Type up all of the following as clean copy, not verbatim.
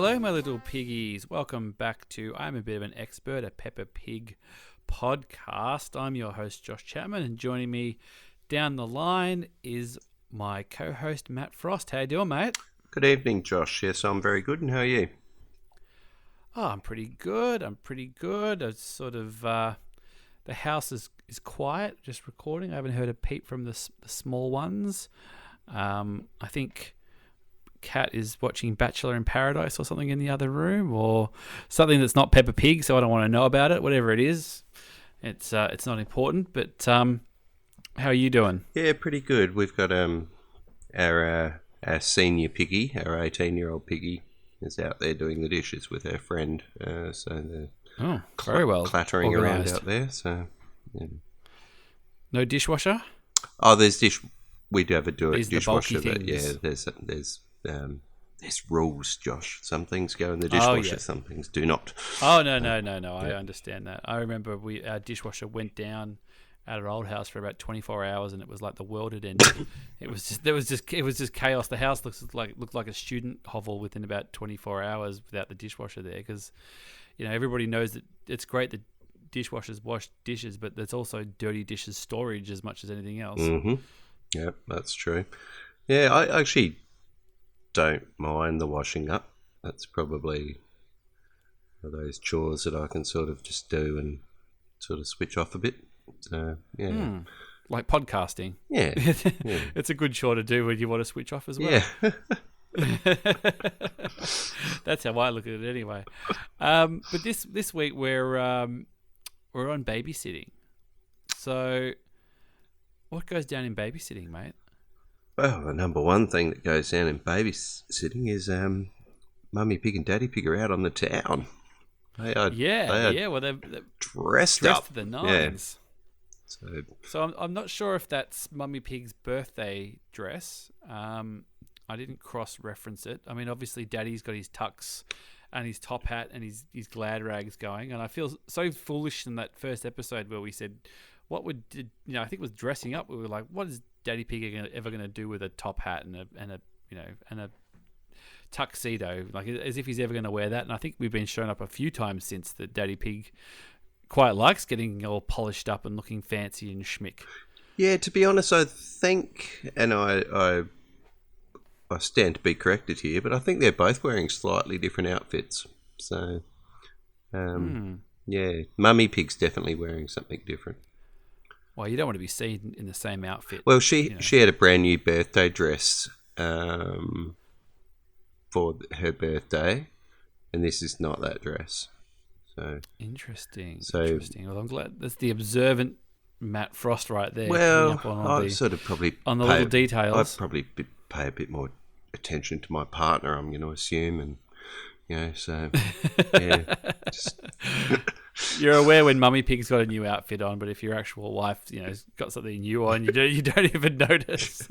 Hello, my little piggies. Welcome back to I'm a Bit of an Expert, a Peppa Pig podcast. I'm your host, Josh Chapman, and joining me down the line is my co-host, Matt Frost. How you doing, mate? Good evening, Josh. Yes, I'm very good, and how are you? Oh, I'm pretty good. It's sort of, the house is quiet, just recording. I haven't heard a peep from the small ones. I think Cat is watching Bachelor in Paradise or something in the other room, or something that's not Peppa Pig, so I don't want to know about it. Whatever it is, it's not important. But how are you doing? Yeah, pretty good. We've got our senior piggy, our 18-year-old piggy, is out there doing the dishes with her friend. So they're very well clattering organised around out there. So yeah. No dishwasher? Oh, there's we do have a dishwasher, but things. yeah, there's rules, Josh. Some things go in the dishwasher, some things do not. Oh no! I understand that. I remember our dishwasher went down at our old house for about 24 hours, and it was like the world had ended. It was just chaos. The house looked like a student hovel within about 24 hours without the dishwasher there, because everybody knows that it's great that dishwashers wash dishes, but there's also dirty dishes storage as much as anything else. Mm-hmm. Yeah, that's true. Yeah, I actually don't mind the washing up. That's probably one of those chores that I can sort of just do and sort of switch off a bit. So, yeah. Like podcasting. Yeah. It's a good chore to do when you want to switch off as well. Yeah. That's how I look at it anyway. But this week we're on babysitting. So what goes down in babysitting, mate? Well, the number one thing that goes down in babysitting is Mummy Pig and Daddy Pig are out on the town. They are well, they're dressed up to the nines. Yeah. So I'm not sure if that's Mummy Pig's birthday dress. I didn't cross-reference it. I mean, obviously, Daddy's got his tux and his top hat and his glad rags going. And I feel so foolish in that first episode where we said, I think it was dressing up. We were like, what is Daddy Pig ever going to do with a top hat and a tuxedo? Like, as if he's ever going to wear that. And I think we've been shown up a few times since that Daddy Pig quite likes getting all polished up and looking fancy and schmick. Yeah, to be honest, I think, and I stand to be corrected here, but I think they're both wearing slightly different outfits. So, yeah, Mummy Pig's definitely wearing something different. Well, you don't want to be seen in the same outfit. Well, she had a brand new birthday dress for her birthday, and this is not that dress. So interesting. Well, I'm glad that's the observant Matt Frost right there. Well, I'd probably on the little details. I'd probably pay a bit more attention to my partner, I'm going to assume, and so yeah. You're aware when Mummy Pig's got a new outfit on, but if your actual wife, has got something new on, you don't even notice.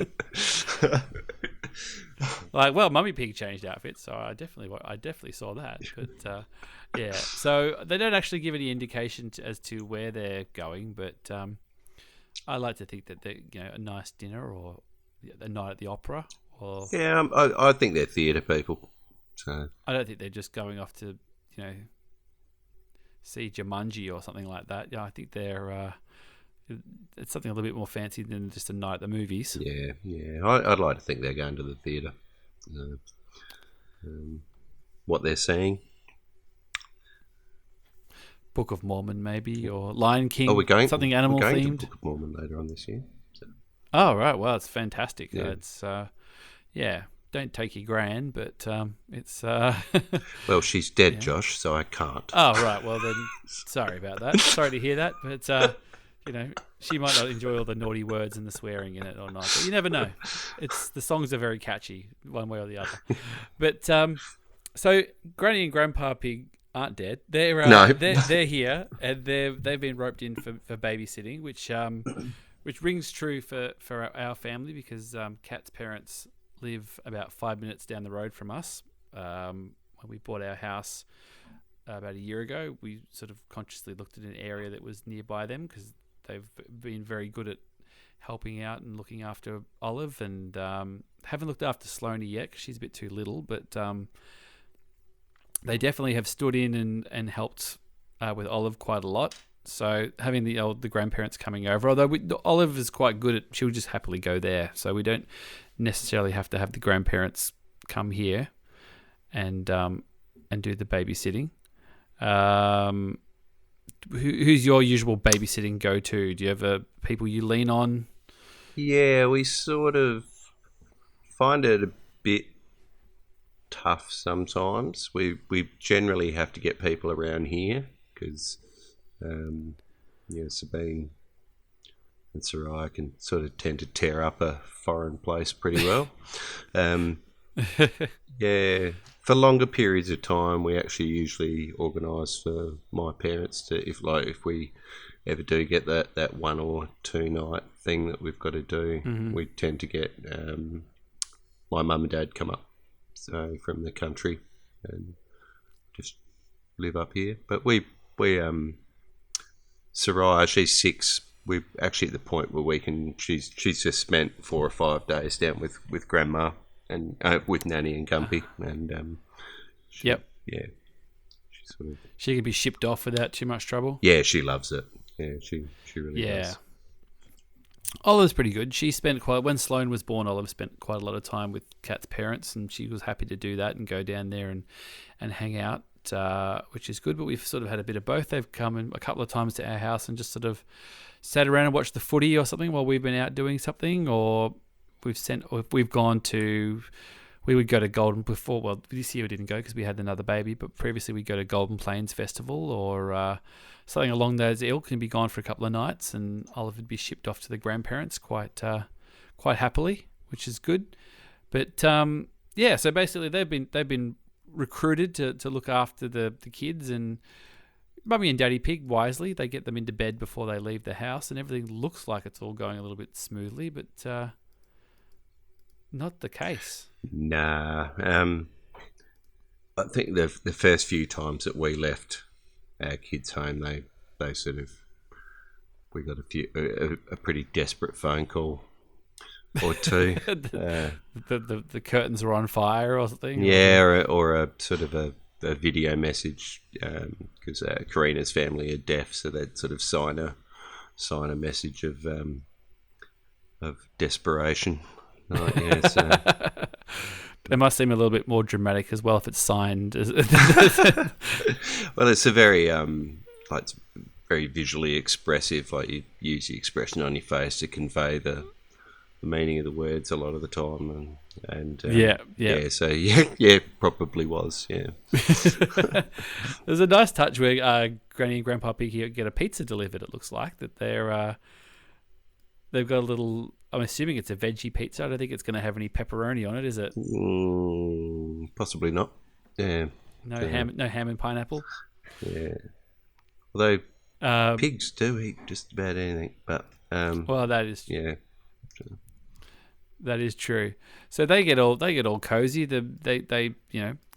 Like, well, Mummy Pig changed outfits, so I definitely saw that. But yeah, so they don't actually give any indication as to where they're going, but I like to think that they're a nice dinner or a night at the opera. Or yeah, I think they're theatre people. So I don't think they're just going off to see Jumanji or something like that. Yeah, I think they're it's something a little bit more fancy than just a night at the movies. Yeah. I'd like to think they're going to the theatre. What they're seeing. Book of Mormon, maybe, or Lion King. Are we going? Something animal we're going themed. To Book of Mormon later on this year. So. Oh right, well, it's fantastic. Yeah. It's don't take your gran, but it's. Well, she's dead, Josh, so I can't. Oh right, well then, sorry about that. Sorry to hear that, but she might not enjoy all the naughty words and the swearing in it or not. But you never know. The songs are very catchy, one way or the other. But so Granny and Grandpa Pig aren't dead. They're they're here, and they've been roped in for babysitting, which rings true for our family because Kat's parents live about 5 minutes down the road from us. When we bought our house about a year ago, we sort of consciously looked at an area that was nearby them because they've been very good at helping out and looking after Olive, and haven't looked after Sloanie yet because she's a bit too little, but they definitely have stood in and helped with Olive quite a lot. So having the grandparents coming over, although Olive is quite good at, she'll just happily go there. So we don't necessarily have to have the grandparents come here and do the babysitting. Who's your usual babysitting go-to? Do you have people you lean on? Yeah, we sort of find it a bit tough sometimes. We generally have to get people around here because Sabine and Sarai can sort of tend to tear up a foreign place pretty well. Yeah, for longer periods of time, we actually usually organise for my parents to, if we ever do get that 1 or 2 night thing that we've got to do, we tend to get my mum and dad come up from the country and just live up here. But we Sarai, she's 6. We're actually at the point where we can. She's just spent 4 or 5 days down with grandma and with Nanny and Gumpy, and yeah, she can be shipped off without too much trouble. Yeah, she loves it. Yeah, she really does. Olive's pretty good. She spent when Sloane was born, Olive spent quite a lot of time with Kat's parents, and she was happy to do that and go down there and hang out, which is good. But we've sort of had a bit of both. They've come in a couple of times to our house and just sort of sat around and watched the footy or something while we've been out doing something, or we would go to Golden before. Well, this year we didn't go because we had another baby, but previously we'd go to Golden Plains Festival or something along those ilk and be gone for a couple of nights, and Olive would be shipped off to the grandparents quite happily, which is good. But so basically they've been recruited to look after the kids, and Mummy and Daddy Pig wisely, they get them into bed before they leave the house, and everything looks like it's all going a little bit smoothly, but not the case. Nah. I think the first few times that we left our kids home, they sort of, we got a pretty desperate phone call or two. the curtains are on fire or something. Yeah, or a sort of a video message because Karina's family are deaf, so they'd sort of sign a message of desperation. It must seem a little bit more dramatic as well if it's signed. Well, it's a very it's very visually expressive. Like you use the expression on your face to convey the meaning of the words a lot of the time, So probably was. Yeah. There's a nice touch where Granny and Grandpa Piggy get a pizza delivered. It looks like that they've got a little. I'm assuming it's a veggie pizza. I don't think it's going to have any pepperoni on it, is it? Possibly not. Yeah. No ham and pineapple. Yeah. Although pigs do eat just about anything, but well, that is that is true. So they get all cozy. They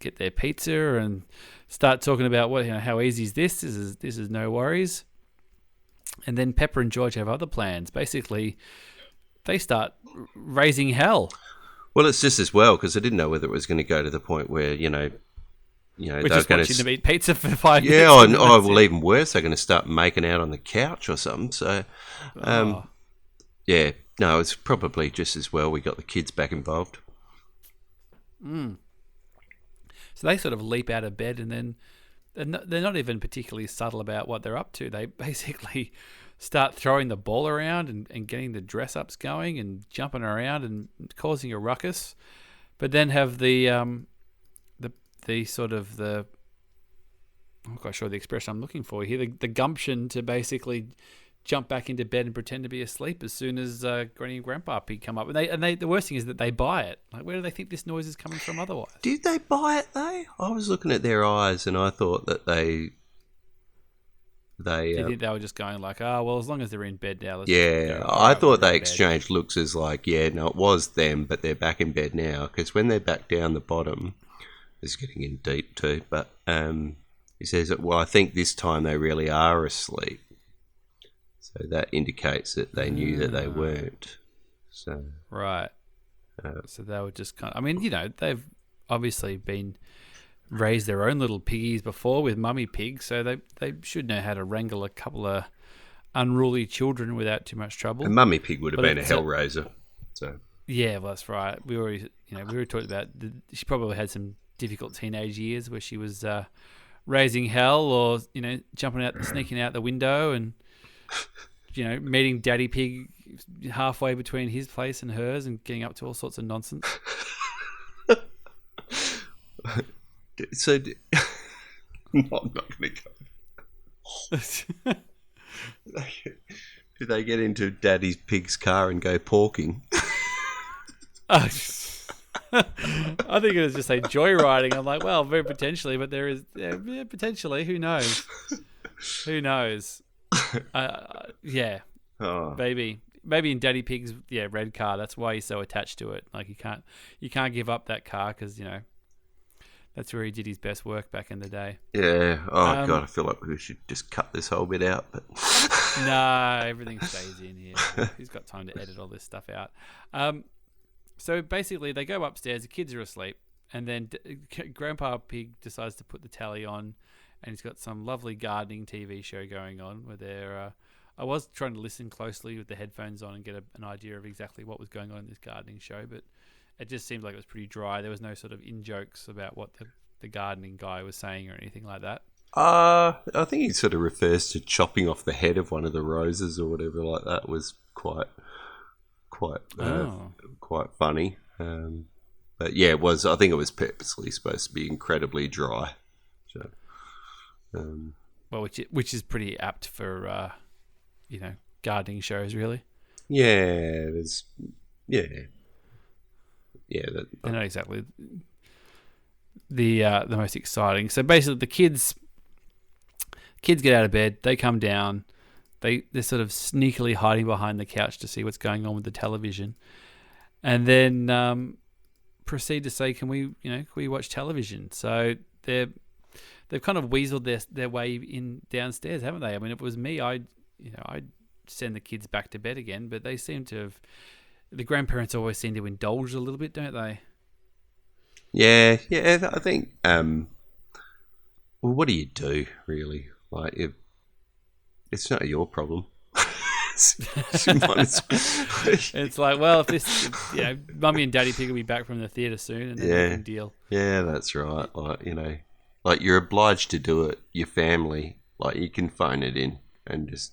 get their pizza and start talking about how easy is this? This is no worries. And then Pepper and George have other plans. Basically, they start raising hell. Well, it's just as well because I didn't know whether it was going to go to the point where we're they're just going watching them eat pizza for 5 minutes. Yeah, well, even worse, they're going to start making out on the couch or something. So, no, it's probably just as well we got the kids back involved. So they sort of leap out of bed and then they're not even particularly subtle about what they're up to. They basically start throwing the ball around and getting the dress-ups going and jumping around and causing a ruckus. But then have I'm not quite sure the expression I'm looking for here, the gumption to basically jump back into bed and pretend to be asleep as soon as Granny and Grandpa Pig come up. And the worst thing is that they buy it. Like, where do they think this noise is coming from otherwise? Did they buy it though? I was looking at their eyes and I thought that they think they were just going like, well, as long as they're in bed now. I thought they exchanged looks as like, it was them, but they're back in bed now. Because when they're back down the bottom, it's getting in deep too. But he says, well, I think this time they really are asleep. So that indicates that they knew that they weren't. So right. So they were just kind of. I mean, they've obviously been raised their own little piggies before with mummy pigs, so they should know how to wrangle a couple of unruly children without too much trouble. A mummy pig would have been a hellraiser. So yeah, well, that's right. We already talked about she probably had some difficult teenage years where she was raising hell, or sneaking out the window, and meeting Daddy Pig halfway between his place and hers, and getting up to all sorts of nonsense. So, I'm not going to go. Do they get into Daddy's Pig's car and go porking? I think it was just a joyriding. I'm like, well, very potentially, but there is potentially. Who knows? Who knows? Yeah, maybe in Daddy Pig's red car. That's why he's so attached to it. Like you can't give up that car because that's where he did his best work back in the day. Yeah. Oh God, I feel like we should just cut this whole bit out. But no, everything stays in here. Who's got time to edit all this stuff out? So basically, they go upstairs. The kids are asleep, and then Grandpa Pig decides to put the telly on, and he's got some lovely gardening TV show going on where they're. I was trying to listen closely with the headphones on and get an idea of exactly what was going on in this gardening show, but it just seemed like it was pretty dry. There was no sort of in-jokes about what the gardening guy was saying or anything like that. I think he sort of refers to chopping off the head of one of the roses or whatever like that. Was quite funny. But yeah, it was. I think it was purposely supposed to be incredibly dry. So, well, which is pretty apt for gardening shows, really. Yeah, yeah. They're not exactly the most exciting. So basically, the kids get out of bed. They come down. They're sort of sneakily hiding behind the couch to see what's going on with the television, and then proceed to say, "Can we watch television?" So they've kind of weaseled their way in downstairs, haven't they? I mean, if it was me, I'd send the kids back to bed again, but they seem to have. The grandparents always seem to indulge a little bit, don't they? Yeah. I think. Well, what do you do, really? Like, it's not your problem. It's like, well, if Mummy and Daddy Pig will be back from the theatre soon, and then they can deal. Yeah, that's right. Like you're obliged to do it. Your family, like you can phone it in and just.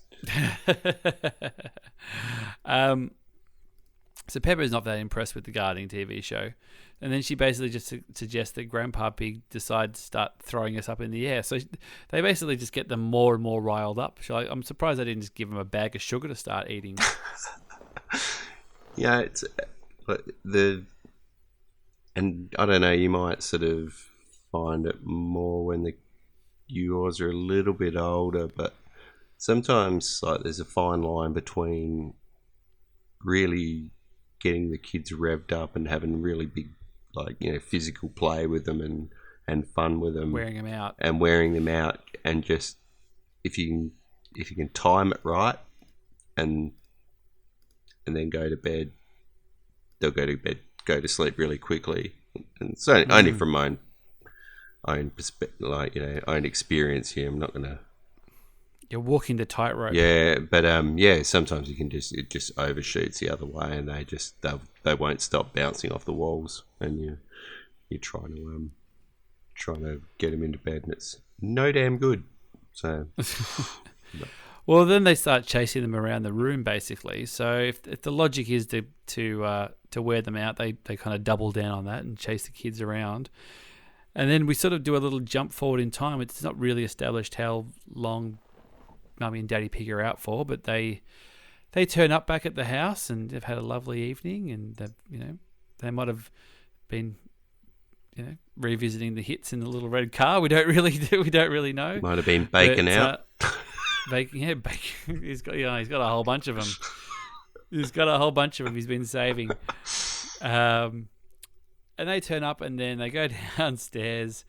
So Pepper's not that impressed with the gardening TV show. And then she basically just suggests that Grandpa Pig decide to start throwing us up in the air. So they basically just get them more and more riled up. I'm surprised they didn't just give them a bag of sugar to start eating. Yeah, and I don't know, you might sort of find it more when yours are a little bit older, but sometimes like there's a fine line between really getting the kids revved up and having really big, physical play with them and fun with them, wearing them out, and just if you can time it right, and then go to bed, they'll go to sleep really quickly. And so only from my own perspective, own experience here. I'm not gonna. You're walking the tightrope. Yeah, but sometimes it just overshoots the other way, and they won't stop bouncing off the walls, and you're trying to get them into bed, and it's no damn good. So, well, then they start chasing them around the room, basically. So if the logic is to wear them out, they kind of double down on that and chase the kids around. And then we sort of do a little jump forward in time. It's not really established how long Mummy and Daddy Pig are out for, but they turn up back at the house and they've had a lovely evening, and they might have been revisiting the hits in the little red car. We don't really know. Might have been baking out. Bacon. He's got a whole bunch of them. He's got a whole bunch of them he's been saving. And they turn up, and then they go downstairs,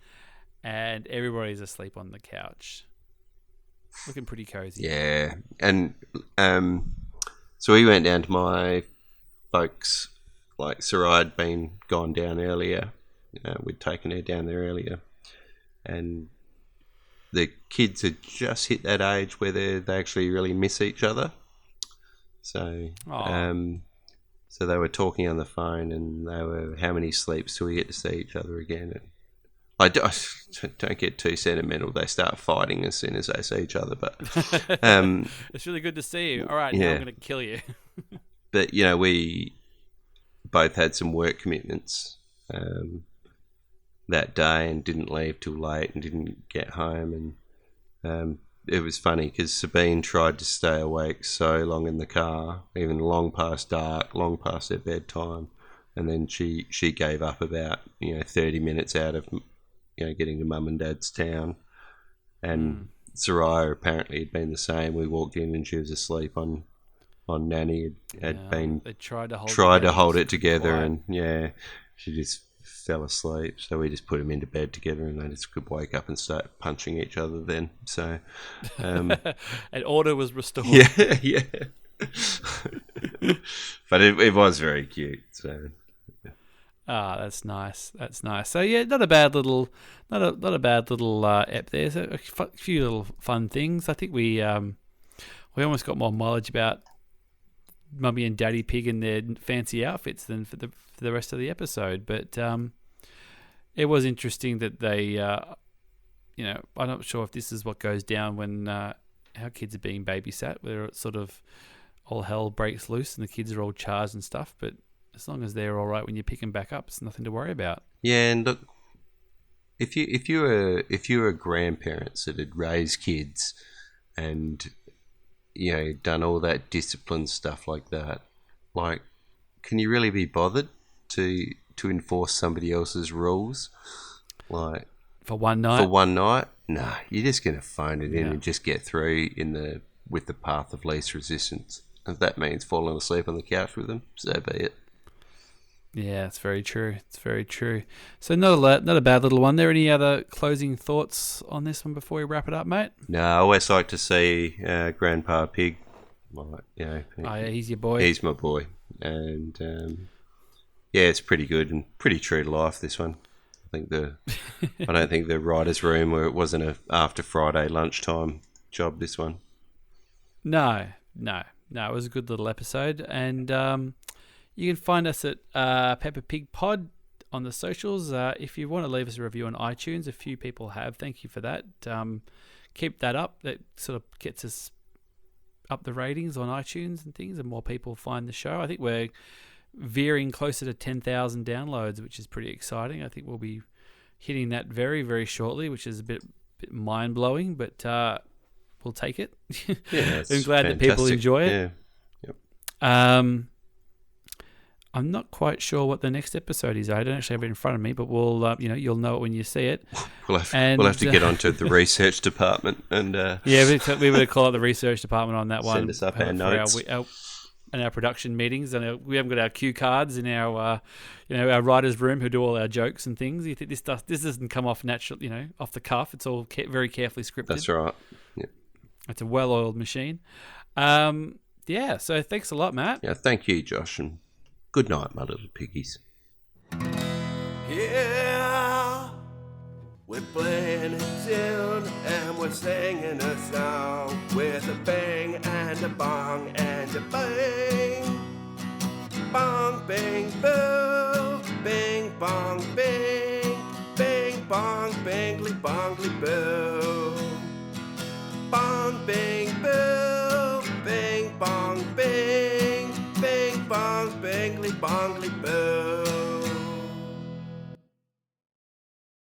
and everybody's asleep on the couch. Looking pretty cozy. Yeah, and so we went down to my folks. Like Sarai had gone down earlier. We'd taken her down there earlier, and the kids had just hit that age where they actually really miss each other. So, so they were talking on the phone, and they were, how many sleeps till we get to see each other again? And I don't get too sentimental. They start fighting as soon as they see each other, but it's really good to see you. All right, now I'm going to kill you. But we both had some work commitments that day and didn't leave till late and didn't get home. And it was funny because Sabine tried to stay awake so long in the car, even long past dark, long past their bedtime, and then she gave up about 30 minutes out of getting to mum and dad's town. And Soraya apparently had been the same. We walked in and she was asleep on Nanny. They tried to hold it together, and she just fell asleep. So we just put them into bed together, and they just could wake up and start punching each other then. So and order was restored. Yeah. But it was very cute. So that's nice. That's nice. So yeah, not a bad little ep there. So a few little fun things. I think we almost got more mileage about Mummy and Daddy Pig in their fancy outfits than for the rest of the episode. But it was interesting that they, I'm not sure if this is what goes down when our kids are being babysat, where it's sort of all hell breaks loose and the kids are all charged and stuff. But as long as they're all right when you pick them back up, it's nothing to worry about. Yeah, and look, if you were grandparents that had raised kids and done all that discipline stuff like that, like, can you really be bothered to enforce somebody else's rules, like for one night? Nah, you're just gonna phone it in and just get through with the path of least resistance. If that means falling asleep on the couch with them, so be it. Yeah, it's very true. It's very true. So not a bad little one. There any other closing thoughts on this one before we wrap it up, mate? No, I always like to see Grandpa Pig. He's your boy. He's my boy, and it's pretty good and pretty true to life. This one, I don't think the writers' room, where it wasn't a after Friday lunchtime job. This one, no, it was a good little episode, and you can find us at Peppa Pig Pod on the socials. If you want to leave us a review on iTunes, a few people have. Thank you for that. Keep that up. That sort of gets us up the ratings on iTunes and things, and more people find the show. I think we're veering closer to 10,000 downloads, which is pretty exciting. I think we'll be hitting that very, very shortly, which is a bit mind-blowing, but we'll take it. Yeah, I'm glad that people enjoy it. Yeah. Yep. I'm not quite sure what the next episode is. I don't actually have it in front of me, but we'll, you'll know it when you see it. We'll have to get onto the research department and we would call it the research department on that one. Send us up our notes and our production meetings, and we haven't got our cue cards in our, our writers' room who do all our jokes and things. You think this doesn't come off natural, off the cuff. It's all very carefully scripted. That's right. Yeah. It's a well-oiled machine. So thanks a lot, Matt. Yeah, thank you, Josh, and good night, my little piggies. Yeah, we're playing a tune and we're singing a song with a bang and a bong and a bang. Bong, bang, boo, bing, bong, bing, bing, bong, bingly, bongly, boo. Bong, bing, boo, bing, bong, bing, bing, bong, bingly, bongly, boo.